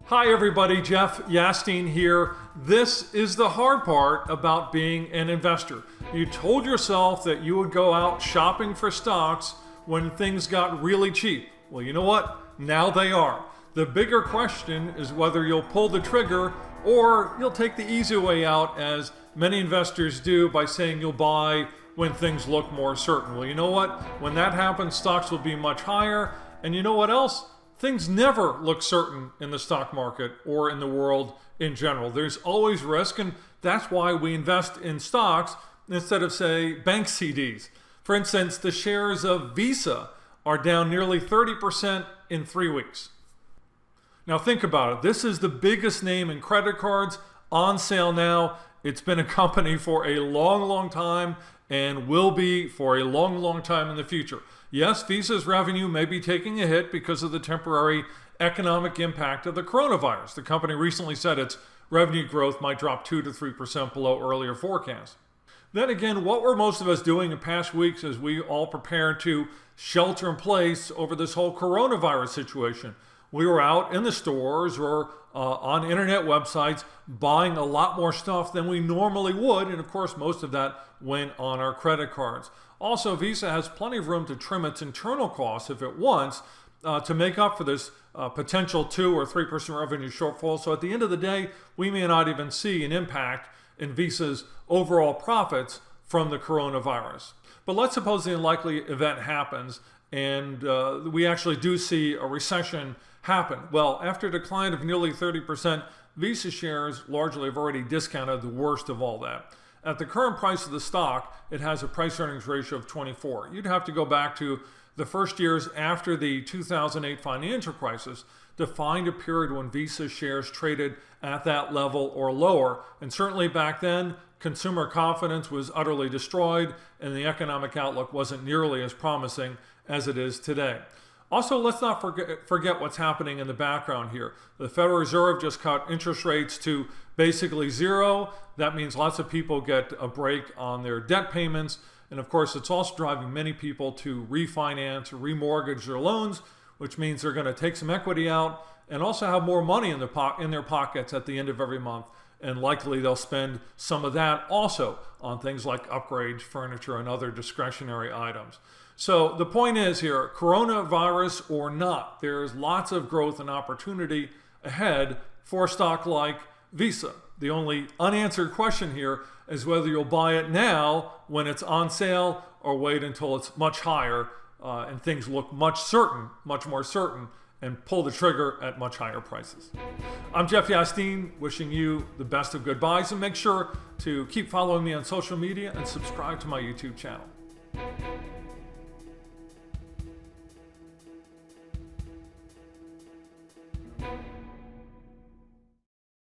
Hi everybody, Jeff Yasteen here. This is the hard part about being an investor. You told yourself that you would go out shopping for stocks when things got really cheap. Well, you know what? Now they are. The bigger question is whether you'll pull the trigger or you'll take the easy way out, as many investors do, by saying you'll buy when things look more certain. Well, you know what? When that happens, stocks will be much higher. And you know what else? Things never look certain in the stock market or in the world in general. There's always risk, and that's why we invest in stocks instead of, say, bank CDs. For instance, the shares of Visa are down nearly 30% in 3 weeks. Now think about it. This is the biggest name in credit cards, on sale now. It's been a company for a long time and will be for a long time in the future. Yes, Visa's revenue may be taking a hit because of the temporary economic impact of the coronavirus. The company recently said its revenue growth might drop 2 to 3% below earlier forecasts. Then again, what were most of us doing in past weeks as we all prepared to shelter in place over this whole coronavirus situation? We were out in the stores or on internet websites buying a lot more stuff than we normally would, and of course most of that went on our credit cards. Also, Visa has plenty of room to trim its internal costs if it wants to make up for this potential 2 or 3% revenue shortfall. So at the end of the day, we may not even see an impact in Visa's overall profits from the coronavirus. But let's suppose the unlikely event happens and we actually do see a recession happen. Well, after a decline of nearly 30%, Visa shares largely have already discounted the worst of all that. At the current price of the stock, it has a price-earnings ratio of 24. You'd have to go back to the first years after the 2008 financial crisis to find a period when Visa shares traded at that level or lower. And certainly back then, consumer confidence was utterly destroyed and the economic outlook wasn't nearly as promising as it is today. Also, let's not forget what's happening in the background here. The Federal Reserve just cut interest rates to basically zero. That means lots of people get a break on their debt payments. And of course, it's also driving many people to refinance or remortgage their loans, which means they're going to take some equity out and also have more money in their pockets at the end of every month. And likely they'll spend some of that also on things like upgrades, furniture, and other discretionary items. So the point is here, coronavirus or not, there's lots of growth and opportunity ahead for a stock like Visa. The only unanswered question here is whether you'll buy it now when it's on sale or wait until it's much higher and things look much more certain, and pull the trigger at much higher prices. I'm Jeff Yasteen, wishing you the best of good buys, and make sure to keep following me on social media and subscribe to my YouTube channel.